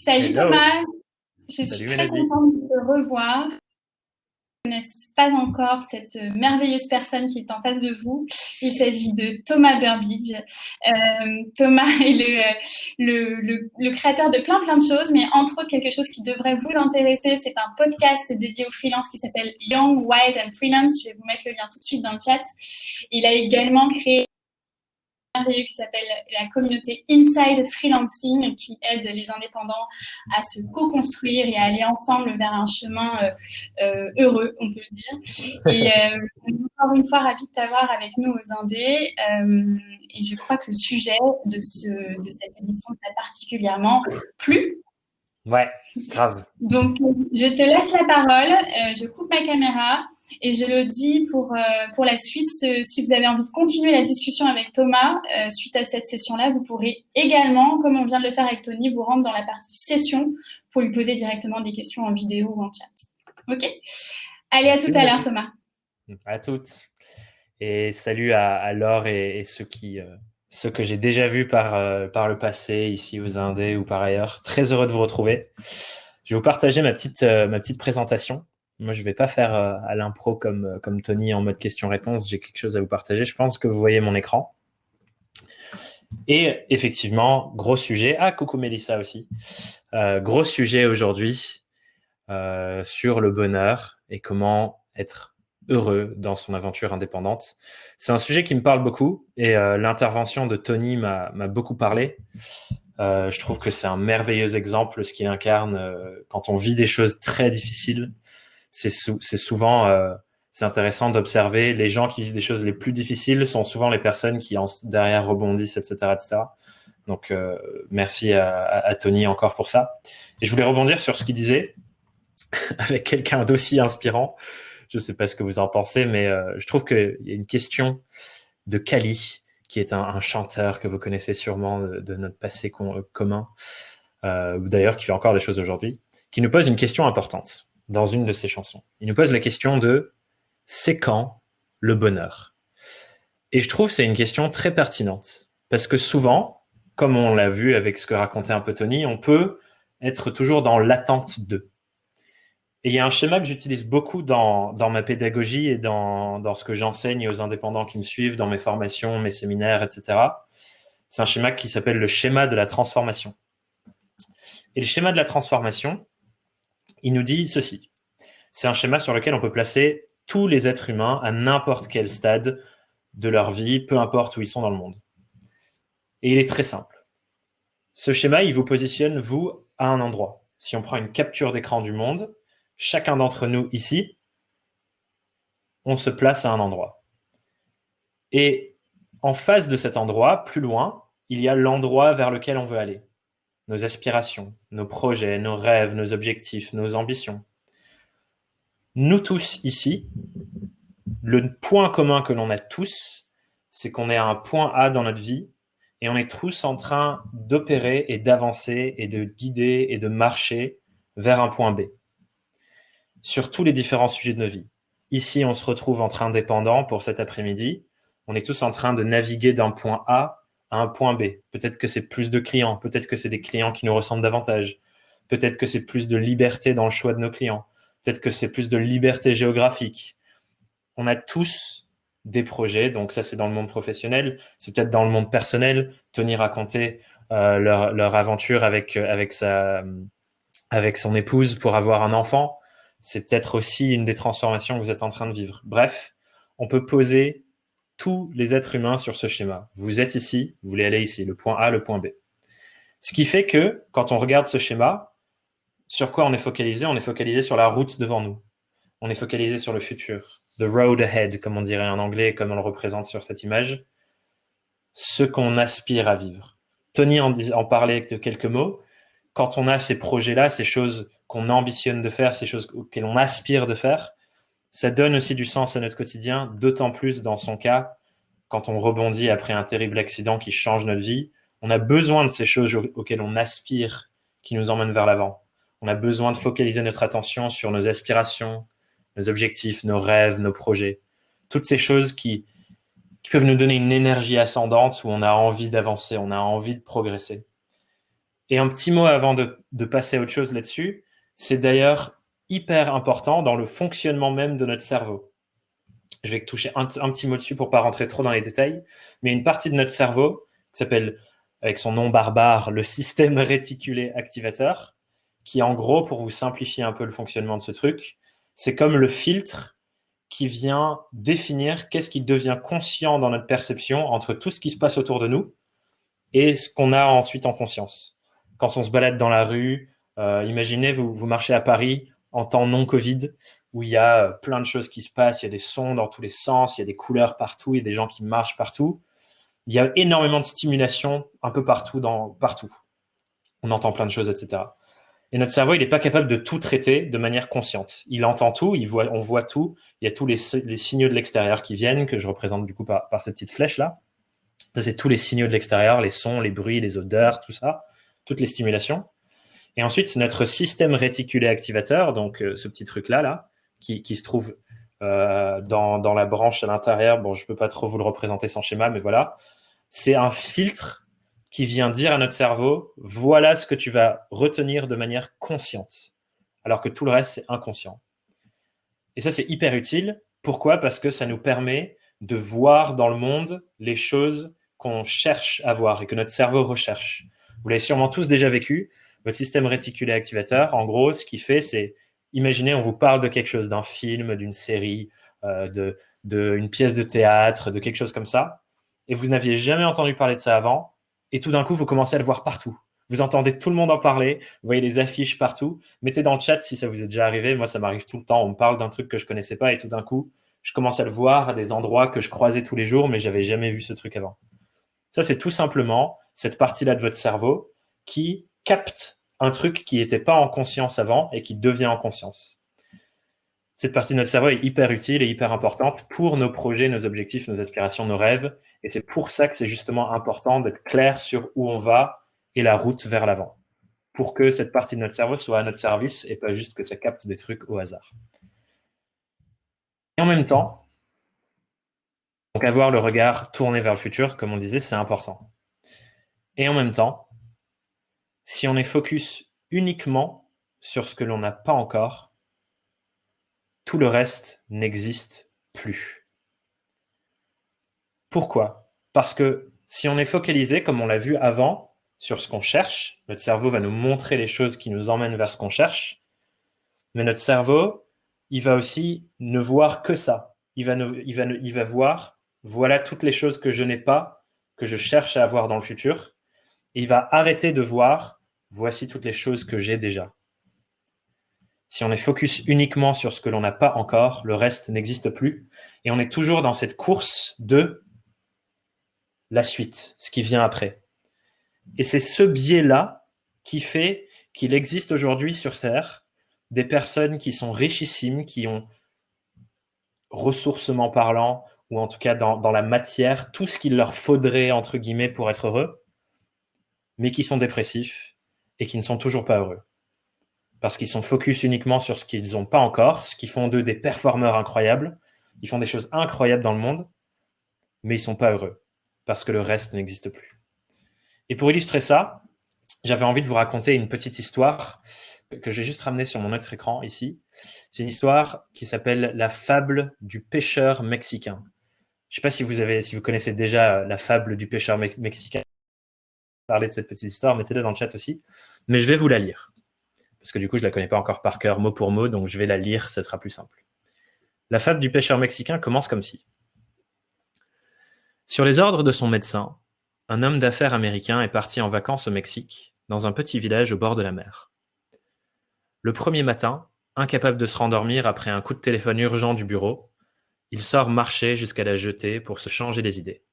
Salut Hello, Thomas, je suis salut très Mélodie. contente de te revoir. Je ne connais pas encore cette merveilleuse personne qui est en face de vous. Il s'agit de Thomas Burbidge. Thomas est le créateur de plein de choses, mais entre autres quelque chose qui devrait vous intéresser, c'est un podcast dédié aux freelances qui s'appelle Young, Wild and Freelance. Je vais vous mettre le lien tout de suite dans le chat. Il a également créé merveilleux qui s'appelle la communauté Inside Freelancing qui aide les indépendants à se co-construire et à aller ensemble vers un chemin heureux, on peut le dire. Et encore une fois, ravi de t'avoir avec nous aux Indés. Et je crois que le sujet de cette édition t'a particulièrement plu. Ouais, grave. Donc, je te laisse la parole, je coupe ma caméra et je le dis pour la suite, si vous avez envie de continuer la discussion avec Thomas, suite à cette session-là, vous pourrez également, comme on vient de le faire avec Tony, vous rendre dans la partie session pour lui poser directement des questions en vidéo ou en chat. OK? Allez, à tout Merci à l'heure, Mélodie. Thomas. À toutes. Et salut à Laure et ceux que j'ai déjà vus par le passé, ici aux Indés ou par ailleurs. Très heureux de vous retrouver. Je vais vous partager ma petite présentation. Moi, je vais pas faire à l'impro comme Tony en mode question-réponse. J'ai quelque chose à vous partager. Je pense que vous voyez mon écran. Et effectivement, gros sujet. Ah, coucou Mélissa aussi. Gros sujet aujourd'hui sur le bonheur et comment être heureux dans son aventure indépendante. C'est un sujet qui me parle beaucoup et l'intervention de Tony m'a beaucoup parlé. Je trouve que c'est un merveilleux exemple ce qu'il incarne quand on vit des choses très difficiles. C'est souvent c'est intéressant d'observer les gens qui vivent des choses les plus difficiles sont souvent les personnes qui derrière rebondissent, etc., etc. Donc merci à Tony encore pour ça. Et je voulais rebondir sur ce qu'il disait avec quelqu'un d'aussi inspirant. Je sais pas ce que vous en pensez, mais je trouve qu'il y a une question de Kali, qui est un chanteur que vous connaissez sûrement de notre passé commun, ou d'ailleurs qui fait encore des choses aujourd'hui, qui nous pose une question importante dans une de ses chansons. Il nous pose la question de c'est quand le bonheur? Et je trouve que c'est une question très pertinente, parce que souvent, comme on l'a vu avec ce que racontait un peu Tony, on peut être toujours dans l'attente de. Et il y a un schéma que j'utilise beaucoup dans ma pédagogie et dans ce que j'enseigne aux indépendants qui me suivent, dans mes formations, mes séminaires, etc. C'est un schéma qui s'appelle le schéma de la transformation. Et le schéma de la transformation, il nous dit ceci. C'est un schéma sur lequel on peut placer tous les êtres humains à n'importe quel stade de leur vie, peu importe où ils sont dans le monde. Et il est très simple. Ce schéma, il vous positionne, vous, à un endroit. Si on prend une capture d'écran du monde, chacun d'entre nous ici, on se place à un endroit. Et en face de cet endroit, plus loin, il y a l'endroit vers lequel on veut aller. Nos aspirations, nos projets, nos rêves, nos objectifs, nos ambitions. Nous tous ici, le point commun que l'on a tous, c'est qu'on est à un point A dans notre vie et on est tous en train d'opérer et d'avancer et de guider et de marcher vers un point B sur tous les différents sujets de nos vies. Ici, on se retrouve entre indépendants pour cet après-midi. On est tous en train de naviguer d'un point A à un point B. Peut-être que c'est plus de clients, peut-être que c'est des clients qui nous ressemblent davantage, peut-être que c'est plus de liberté dans le choix de nos clients, peut-être que c'est plus de liberté géographique. On a tous des projets, donc ça c'est dans le monde professionnel, c'est peut-être dans le monde personnel. Tony racontait leur aventure avec son épouse pour avoir un enfant. C'est peut-être aussi une des transformations que vous êtes en train de vivre. Bref, on peut poser tous les êtres humains sur ce schéma. Vous êtes ici, vous voulez aller ici, le point A, le point B. Ce qui fait que, quand on regarde ce schéma, sur quoi on est focalisé? On est focalisé sur la route devant nous. On est focalisé sur le futur. The road ahead, comme on dirait en anglais, comme on le représente sur cette image. Ce qu'on aspire à vivre. Tony en parlait de quelques mots. Quand on a ces projets-là, ces choses qu'on ambitionne de faire, ces choses auxquelles on aspire de faire, ça donne aussi du sens à notre quotidien, d'autant plus dans son cas, quand on rebondit après un terrible accident qui change notre vie. On a besoin de ces choses auxquelles on aspire, qui nous emmènent vers l'avant. On a besoin de focaliser notre attention sur nos aspirations, nos objectifs, nos rêves, nos projets. Toutes ces choses qui peuvent nous donner une énergie ascendante où on a envie d'avancer, on a envie de progresser. Et un petit mot avant de passer à autre chose là-dessus, c'est d'ailleurs hyper important dans le fonctionnement même de notre cerveau. Je vais toucher un petit mot dessus pour pas rentrer trop dans les détails, mais une partie de notre cerveau qui s'appelle, avec son nom barbare, le système réticulé activateur, qui en gros, pour vous simplifier un peu le fonctionnement de ce truc, c'est comme le filtre qui vient définir qu'est-ce qui devient conscient dans notre perception entre tout ce qui se passe autour de nous et ce qu'on a ensuite en conscience. Quand on se balade dans la rue, imaginez, vous marchez à Paris en temps non Covid, où il y a plein de choses qui se passent, il y a des sons dans tous les sens, il y a des couleurs partout, il y a des gens qui marchent partout. Il y a énormément de stimulation un peu partout, partout. On entend plein de choses, etc. Et notre cerveau, il n'est pas capable de tout traiter de manière consciente. Il entend tout, on voit tout. Il y a tous les signaux de l'extérieur qui viennent, que je représente du coup par ces petites flèches-là. Ça, c'est tous les signaux de l'extérieur, les sons, les bruits, les odeurs, tout ça, toutes les stimulations. Et ensuite, c'est notre système réticulé activateur, donc ce petit truc-là, qui se trouve dans la branche à l'intérieur. Bon, je peux pas trop vous le représenter sans schéma, mais voilà. C'est un filtre qui vient dire à notre cerveau, voilà ce que tu vas retenir de manière consciente, alors que tout le reste, c'est inconscient. Et ça, c'est hyper utile. Pourquoi? Parce que ça nous permet de voir dans le monde les choses qu'on cherche à voir et que notre cerveau recherche. Vous l'avez sûrement tous déjà vécu. Votre système réticulé activateur, en gros, ce qu'il fait, c'est, imaginez, on vous parle de quelque chose, d'un film, d'une série, d'une pièce de théâtre, de quelque chose comme ça, et vous n'aviez jamais entendu parler de ça avant, et tout d'un coup, vous commencez à le voir partout. Vous entendez tout le monde en parler, vous voyez les affiches partout. Mettez dans le chat si ça vous est déjà arrivé. Moi, ça m'arrive tout le temps. On me parle d'un truc que je connaissais pas et tout d'un coup, je commence à le voir à des endroits que je croisais tous les jours, mais j'avais jamais vu ce truc avant. Ça, c'est tout simplement cette partie-là de votre cerveau qui capte un truc qui n'était pas en conscience avant et qui devient en conscience. Cette partie de notre cerveau est hyper utile et hyper importante pour nos projets, nos objectifs, nos aspirations, nos rêves. Et c'est pour ça que c'est justement important d'être clair sur où on va et la route vers l'avant. Pour que cette partie de notre cerveau soit à notre service et pas juste que ça capte des trucs au hasard. Et en même temps, donc avoir le regard tourné vers le futur, comme on disait, c'est important. Et en même temps, si on est focus uniquement sur ce que l'on n'a pas encore, tout le reste n'existe plus. Pourquoi? Parce que si on est focalisé, comme on l'a vu avant, sur ce qu'on cherche, notre cerveau va nous montrer les choses qui nous emmènent vers ce qu'on cherche, mais notre cerveau, il va aussi ne voir que ça. Il va voir, voilà toutes les choses que je n'ai pas, que je cherche à avoir dans le futur, et il va arrêter de voir, voici toutes les choses que j'ai déjà. Si on est focus uniquement sur ce que l'on n'a pas encore, le reste n'existe plus. Et on est toujours dans cette course de la suite, ce qui vient après. Et c'est ce biais-là qui fait qu'il existe aujourd'hui sur Terre des personnes qui sont richissimes, qui ont, ressourcement parlant, ou en tout cas dans la matière, tout ce qu'il leur faudrait, entre guillemets, pour être heureux, mais qui sont dépressifs et qui ne sont toujours pas heureux. Parce qu'ils sont focus uniquement sur ce qu'ils n'ont pas encore, ce qui font d'eux des performeurs incroyables. Ils font des choses incroyables dans le monde, mais ils ne sont pas heureux, parce que le reste n'existe plus. Et pour illustrer ça, j'avais envie de vous raconter une petite histoire que j'ai juste ramenée sur mon autre écran ici. C'est une histoire qui s'appelle La fable du pêcheur mexicain. Je ne sais pas si vous connaissez déjà la fable du pêcheur mexicain. Parler de cette petite histoire, mettez-le dans le chat aussi. Mais je vais vous la lire. Parce que du coup, je ne la connais pas encore par cœur, mot pour mot, donc je vais la lire, ça sera plus simple. La fable du pêcheur mexicain commence comme ci. Sur les ordres de son médecin, un homme d'affaires américain est parti en vacances au Mexique, dans un petit village au bord de la mer. Le premier matin, incapable de se rendormir après un coup de téléphone urgent du bureau, il sort marcher jusqu'à la jetée pour se changer les idées.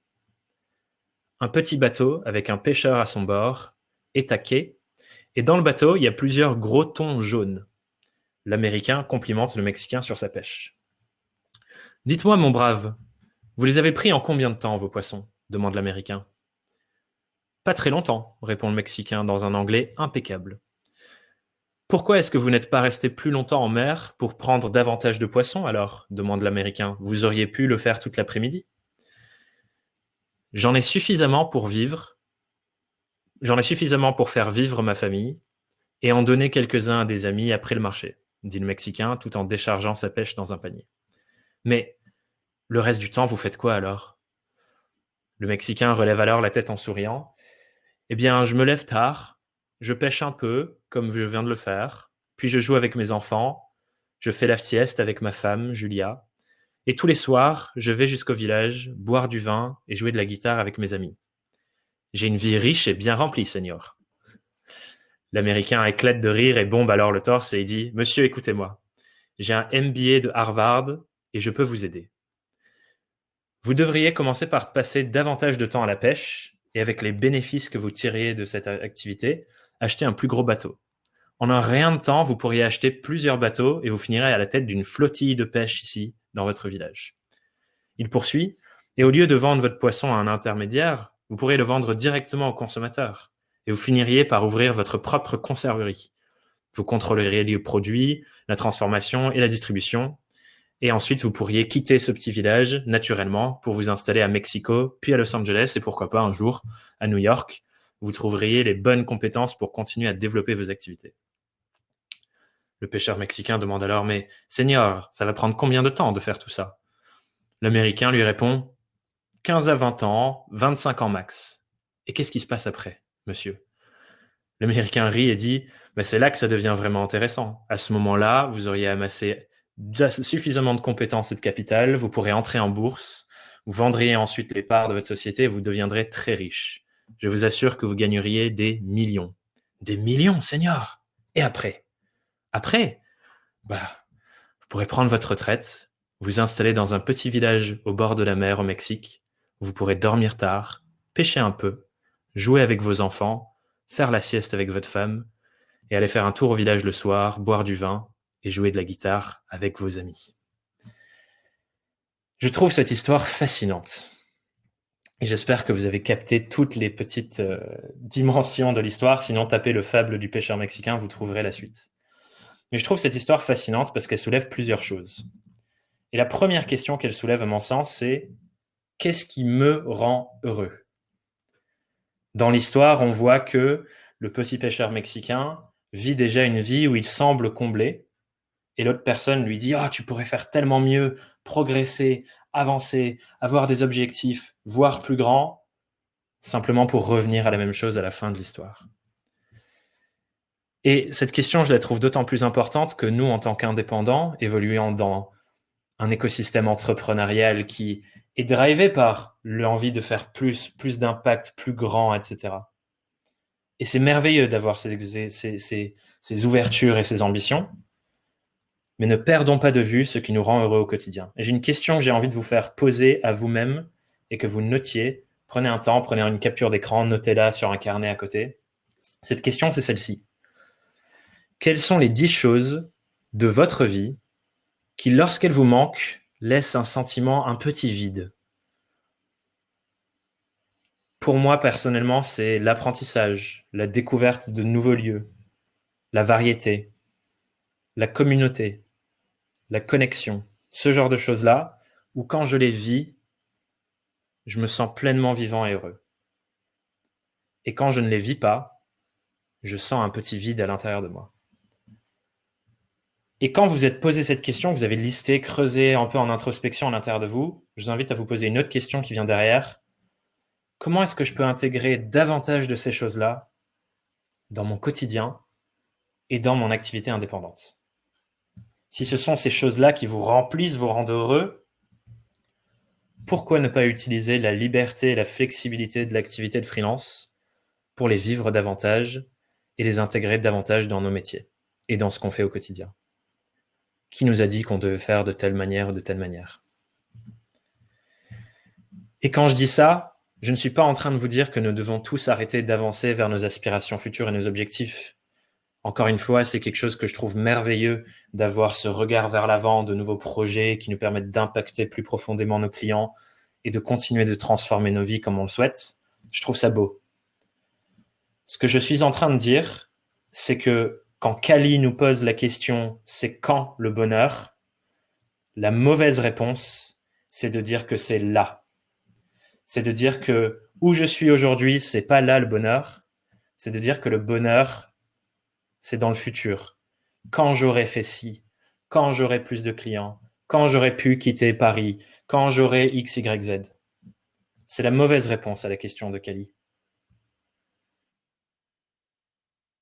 Un petit bateau avec un pêcheur à son bord est à quai. Et dans le bateau, il y a plusieurs gros thons jaunes. L'Américain complimente le Mexicain sur sa pêche. « Dites-moi, mon brave, vous les avez pris en combien de temps, vos poissons ?» demande l'Américain. « Pas très longtemps, » répond le Mexicain dans un anglais impeccable. « Pourquoi est-ce que vous n'êtes pas resté plus longtemps en mer pour prendre davantage de poissons, alors ?» demande l'Américain. « Vous auriez pu le faire toute l'après-midi. »« J'en ai suffisamment pour vivre J'en ai suffisamment pour faire vivre ma famille et en donner quelques-uns à des amis après le marché, dit le Mexicain tout en déchargeant sa pêche dans un panier. Mais le reste du temps, vous faites quoi alors? Le Mexicain relève alors la tête en souriant. Eh bien, je me lève tard, je pêche un peu, comme je viens de le faire, puis je joue avec mes enfants, je fais la sieste avec ma femme, Julia, et tous les soirs, je vais jusqu'au village, boire du vin et jouer de la guitare avec mes amis. J'ai une vie riche et bien remplie, Seigneur. L'Américain éclate de rire et bombe alors le torse et il dit « Monsieur, écoutez-moi, j'ai un MBA de Harvard et je peux vous aider. Vous devriez commencer par passer davantage de temps à la pêche et avec les bénéfices que vous tiriez de cette activité, acheter un plus gros bateau. En un rien de temps, vous pourriez acheter plusieurs bateaux et vous finirez à la tête d'une flottille de pêche ici, dans votre village. » Il poursuit « Et au lieu de vendre votre poisson à un intermédiaire, vous pourriez le vendre directement au consommateur et vous finiriez par ouvrir votre propre conserverie. Vous contrôleriez les produits, la transformation et la distribution. Et ensuite, vous pourriez quitter ce petit village naturellement pour vous installer à Mexico, puis à Los Angeles et pourquoi pas un jour à New York. Vous trouveriez les bonnes compétences pour continuer à développer vos activités. » Le pêcheur mexicain demande alors « Mais Seigneur, ça va prendre combien de temps de faire tout ça ?» L'Américain lui répond « 15 à 20 ans, 25 ans max. Et qu'est-ce qui se passe après, monsieur ?» L'Américain rit et dit « C'est là que ça devient vraiment intéressant. À ce moment-là, vous auriez amassé suffisamment de compétences et de capital, vous pourrez entrer en bourse, vous vendriez ensuite les parts de votre société et vous deviendrez très riche. Je vous assure que vous gagneriez des millions. » « Des millions, Seigneur. Et après ? » « Après, vous pourrez prendre votre retraite, vous installer dans un petit village au bord de la mer au Mexique, où vous pourrez dormir tard, pêcher un peu, jouer avec vos enfants, faire la sieste avec votre femme, et aller faire un tour au village le soir, boire du vin et jouer de la guitare avec vos amis. Je trouve cette histoire fascinante. Et j'espère que vous avez capté toutes les petites dimensions de l'histoire. Sinon, tapez le fable du pêcheur mexicain, vous trouverez la suite. Mais je trouve cette histoire fascinante parce qu'elle soulève plusieurs choses. Et la première question qu'elle soulève, à mon sens, c'est « Qu'est-ce qui me rend heureux ?» Dans l'histoire, on voit que le petit pêcheur mexicain vit déjà une vie où il semble comblé, et l'autre personne lui dit « Ah, tu pourrais faire tellement mieux, progresser, avancer, avoir des objectifs, voire plus grands, simplement pour revenir à la même chose à la fin de l'histoire. » Et cette question, je la trouve d'autant plus importante que nous, en tant qu'indépendants, évoluant dans un écosystème entrepreneurial qui est drivé par l'envie de faire plus d'impact, plus grand, etc. Et c'est merveilleux d'avoir ces ouvertures et ces ambitions, mais ne perdons pas de vue ce qui nous rend heureux au quotidien. Et j'ai une question que j'ai envie de vous faire poser à vous-même et que vous notiez. Prenez un temps, prenez une capture d'écran, notez-la sur un carnet à côté. Cette question, c'est celle-ci. Quelles sont les 10 choses de votre vie qui, lorsqu'elles vous manquent, laissent un sentiment un petit vide? Pour moi, personnellement, c'est l'apprentissage, la découverte de nouveaux lieux, la variété, la communauté, la connexion, ce genre de choses-là, où quand je les vis, je me sens pleinement vivant et heureux. Et quand je ne les vis pas, je sens un petit vide à l'intérieur de moi. Et quand vous êtes posé cette question, vous avez listé, creusé un peu en introspection à l'intérieur de vous, je vous invite à vous poser une autre question qui vient derrière. Comment est-ce que je peux intégrer davantage de ces choses-là dans mon quotidien et dans mon activité indépendante? Si ce sont ces choses-là qui vous remplissent, vous rendent heureux, pourquoi ne pas utiliser la liberté et la flexibilité de l'activité de freelance pour les vivre davantage et les intégrer davantage dans nos métiers et dans ce qu'on fait au quotidien? Qui nous a dit qu'on devait faire de telle manière ou de telle manière? Et quand je dis ça, je ne suis pas en train de vous dire que nous devons tous arrêter d'avancer vers nos aspirations futures et nos objectifs. Encore une fois, c'est quelque chose que je trouve merveilleux d'avoir ce regard vers l'avant, de nouveaux projets qui nous permettent d'impacter plus profondément nos clients et de continuer de transformer nos vies comme on le souhaite. Je trouve ça beau. Ce que je suis en train de dire, c'est que quand Kali nous pose la question « c'est quand le bonheur ?», la mauvaise réponse, c'est de dire que c'est là. C'est de dire que où je suis aujourd'hui, c'est pas là le bonheur, c'est de dire que le bonheur, c'est dans le futur. Quand j'aurai fait ci, quand j'aurai plus de clients, quand j'aurai pu quitter Paris, quand j'aurai X, Y, Z. C'est la mauvaise réponse à la question de Kali.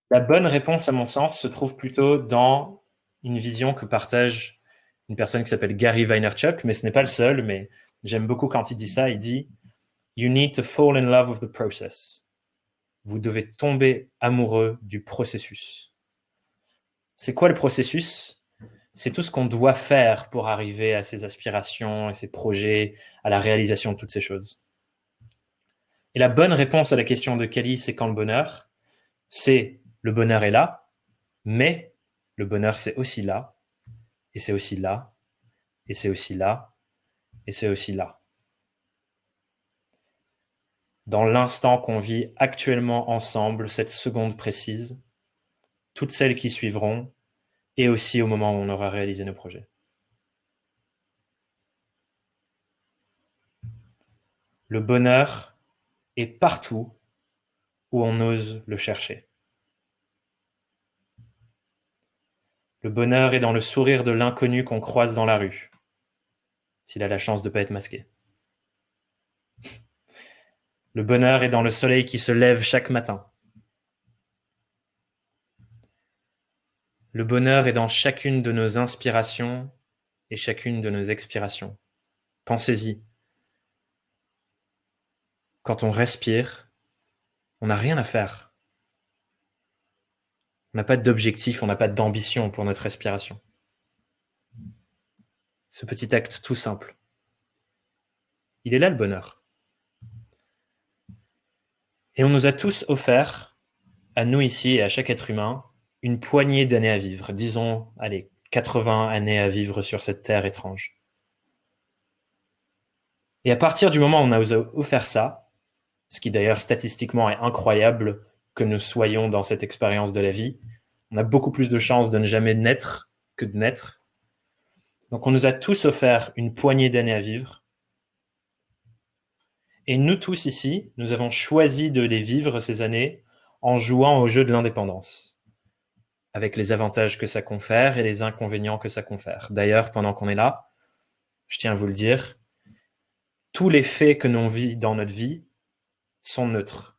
La bonne réponse, à mon sens, se trouve plutôt dans une vision que partage une personne qui s'appelle Gary Vaynerchuk, mais ce n'est pas le seul, mais j'aime beaucoup quand il dit ça. Il dit « You need to fall in love with the process ». Vous devez tomber amoureux du processus. C'est quoi le processus? C'est tout ce qu'on doit faire pour arriver à ses aspirations et ses projets, à la réalisation de toutes ces choses. Et la bonne réponse à la question de Kali, c'est quand le bonheur? C'est le bonheur est là, mais le bonheur c'est aussi là, et c'est aussi là, et c'est aussi là, et c'est aussi là. Dans l'instant qu'on vit actuellement ensemble, cette seconde précise, toutes celles qui suivront, et aussi au moment où on aura réalisé nos projets. Le bonheur est partout où on ose le chercher. Le bonheur est dans le sourire de l'inconnu qu'on croise dans la rue, s'il a la chance de ne pas être masqué. Le bonheur est dans le soleil qui se lève chaque matin. Le bonheur est dans chacune de nos inspirations et chacune de nos expirations. Pensez-y. Quand on respire, on n'a rien à faire. On n'a pas d'objectif, on n'a pas d'ambition pour notre respiration. Ce petit acte tout simple. Il est là le bonheur. Et on nous a tous offert, à nous ici et à chaque être humain, une poignée d'années à vivre. Disons, allez, 80 années à vivre sur cette terre étrange. Et à partir du moment où on a offert ça, ce qui d'ailleurs statistiquement est incroyable que nous soyons dans cette expérience de la vie, on a beaucoup plus de chances de ne jamais naître que de naître. Donc on nous a tous offert une poignée d'années à vivre. Et nous tous ici, nous avons choisi de les vivre ces années en jouant au jeu de l'indépendance, avec les avantages que ça confère et les inconvénients que ça confère. D'ailleurs, pendant qu'on est là, je tiens à vous le dire, tous les faits que l'on vit dans notre vie sont neutres.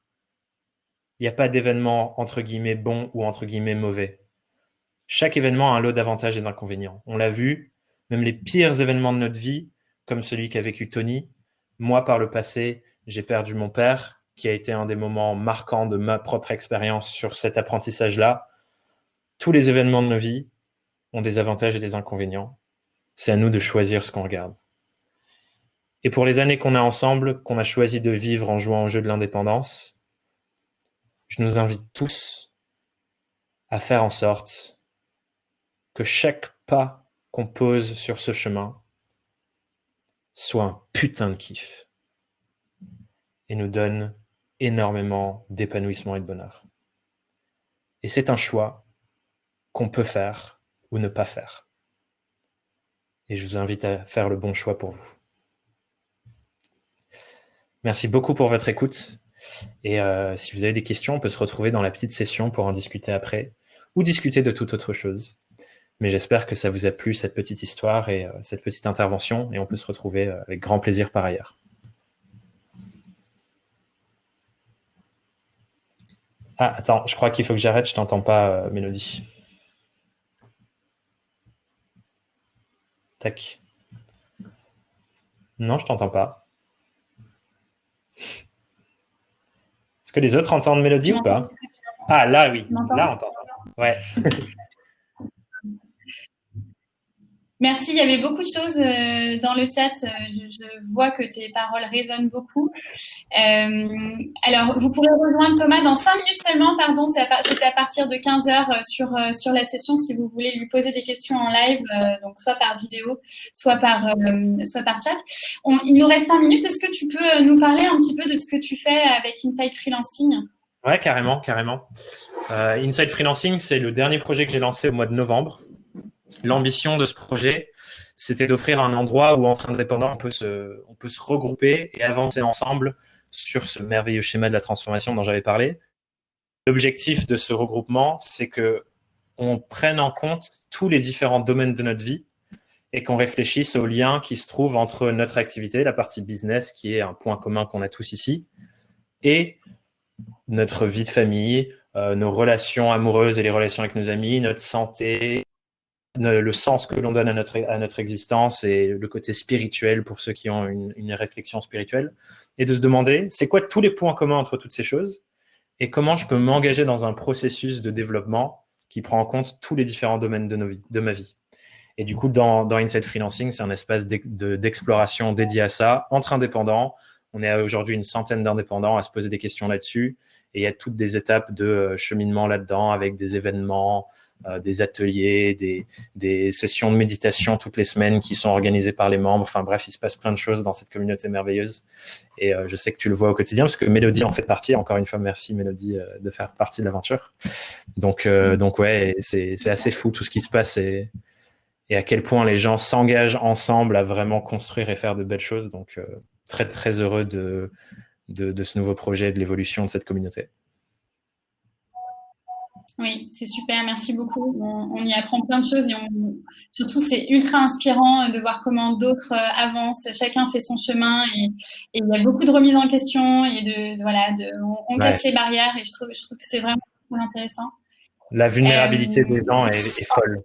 Il n'y a pas d'événement entre guillemets bon ou entre guillemets mauvais. Chaque événement a un lot d'avantages et d'inconvénients. On l'a vu, même les pires événements de notre vie, comme celui qu'a vécu Tony. Moi, par le passé, j'ai perdu mon père, qui a été un des moments marquants de ma propre expérience sur cet apprentissage-là. Tous les événements de nos vies ont des avantages et des inconvénients. C'est à nous de choisir ce qu'on regarde. Et pour les années qu'on a ensemble, qu'on a choisi de vivre en jouant au jeu de l'indépendance, je nous invite tous à faire en sorte que chaque pas qu'on pose sur ce chemin soit un putain de kiff et nous donne énormément d'épanouissement et de bonheur. Et c'est un choix qu'on peut faire ou ne pas faire. Et je vous invite à faire le bon choix pour vous. Merci beaucoup pour votre écoute. Et si vous avez des questions, on peut se retrouver dans la petite session pour en discuter après ou discuter de toute autre chose. Mais j'espère que ça vous a plu, cette petite histoire et cette petite intervention, et on peut se retrouver avec grand plaisir par ailleurs. Ah, attends, je crois qu'il faut que j'arrête, je t'entends pas, Mélodie. Tac. Non, je t'entends pas. Est-ce que les autres entendent Mélodie ou pas? Ah, là, oui. Là, on t'entend. Ouais. Merci, il y avait beaucoup de choses dans le chat. Je vois que tes paroles résonnent beaucoup. Alors, vous pourrez rejoindre Thomas dans 5 minutes seulement, pardon, c'était à partir de 15h sur la session si vous voulez lui poser des questions en live, donc soit par vidéo, soit par chat. Il nous reste 5 minutes. Est-ce que tu peux nous parler un petit peu de ce que tu fais avec Inside Freelancing? Ouais, carrément. Inside Freelancing, c'est le dernier projet que j'ai lancé au mois de novembre. L'ambition de ce projet, c'était d'offrir un endroit où, entre indépendants, on peut se regrouper et avancer ensemble sur ce merveilleux schéma de la transformation dont j'avais parlé. l'objectif de ce regroupement, c'est que on prenne en compte tous les différents domaines de notre vie et qu'on réfléchisse aux liens qui se trouvent entre notre activité, la partie business, qui est un point commun qu'on a tous ici, et notre vie de famille, nos relations amoureuses et les relations avec nos amis, notre santé, le sens que l'on donne à notre existence et le côté spirituel pour ceux qui ont une réflexion spirituelle, et de se demander, c'est quoi tous les points communs entre toutes ces choses et comment je peux m'engager dans un processus de développement qui prend en compte tous les différents domaines de ma vie. Et du coup, dans Inside Freelancing, c'est un espace d'exploration dédié à ça, entre indépendants. On est aujourd'hui une centaine d'indépendants à se poser des questions là-dessus. Et il y a toutes des étapes de cheminement là-dedans avec des événements, des ateliers, des sessions de méditation toutes les semaines qui sont organisées par les membres. Enfin bref, il se passe plein de choses dans cette communauté merveilleuse. Et je sais que tu le vois au quotidien parce que Mélodie en fait partie. Encore une fois, merci Mélodie de faire partie de l'aventure. Donc ouais, c'est assez fou tout ce qui se passe et à quel point les gens s'engagent ensemble à vraiment construire et faire de belles choses. Donc très très heureux de ce nouveau projet, de l'évolution de cette communauté. Oui, c'est super, merci beaucoup. On y apprend plein de choses et surtout c'est ultra inspirant de voir comment d'autres avancent. Chacun fait son chemin et il y a beaucoup de remises en question et on casse les barrières et je trouve que c'est vraiment intéressant. La vulnérabilité des gens est folle.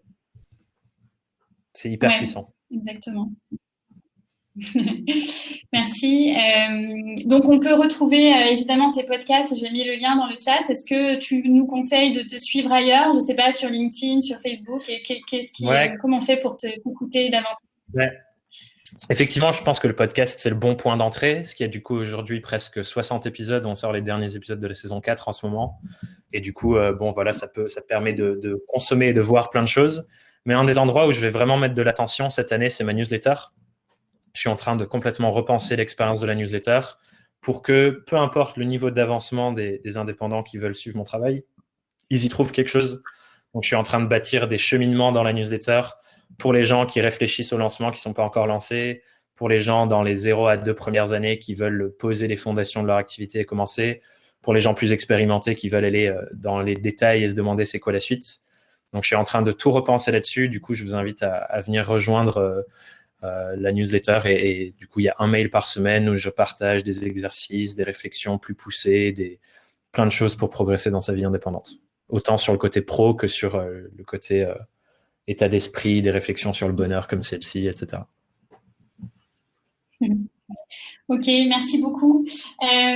C'est hyper puissant. Exactement. Merci. Donc, on peut retrouver évidemment tes podcasts. J'ai mis le lien dans le chat. Est-ce que tu nous conseilles de te suivre ailleurs? Je ne sais pas, sur LinkedIn, sur Facebook. Et comment on fait pour t'écouter davantage? Effectivement, je pense que le podcast, c'est le bon point d'entrée. Ce qui a du coup aujourd'hui presque 60 épisodes. On sort les derniers épisodes de la saison 4 en ce moment. Et du coup, ça permet de consommer et de voir plein de choses. Mais un des endroits où je vais vraiment mettre de l'attention cette année, c'est ma newsletter. Je suis en train de complètement repenser l'expérience de la newsletter pour que, peu importe le niveau d'avancement des indépendants qui veulent suivre mon travail, ils y trouvent quelque chose. Donc, je suis en train de bâtir des cheminements dans la newsletter pour les gens qui réfléchissent au lancement, qui ne sont pas encore lancés, pour les gens dans les 0 à 2 premières années qui veulent poser les fondations de leur activité et commencer, pour les gens plus expérimentés qui veulent aller dans les détails et se demander c'est quoi la suite. Donc, je suis en train de tout repenser là-dessus. Du coup, je vous invite à venir rejoindre la newsletter et du coup, il y a un mail par semaine où je partage des exercices, des réflexions plus poussées, plein de choses pour progresser dans sa vie indépendante. Autant sur le côté pro que sur le côté état d'esprit, des réflexions sur le bonheur comme celle-ci, etc. Ok, merci beaucoup.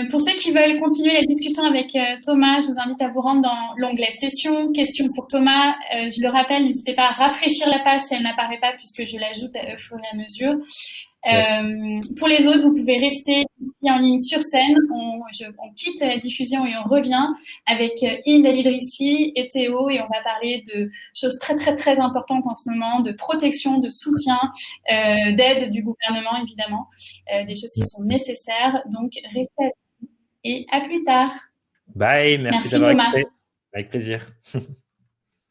Pour ceux qui veulent continuer la discussion avec Thomas, je vous invite à vous rendre dans l'onglet Session, questions pour Thomas. Je le rappelle, n'hésitez pas à rafraîchir la page si elle n'apparaît pas puisque je l'ajoute au fur et à mesure. Pour les autres, vous pouvez rester ici en ligne sur scène. On quitte la diffusion et on revient avec Inde Al-Idrissi et Théo et on va parler de choses très très très importantes en ce moment, de protection, de soutien, d'aide du gouvernement évidemment, des choses qui sont nécessaires. Donc restez avec nous et à plus tard. Bye, merci d'avoir écouté. Avec plaisir.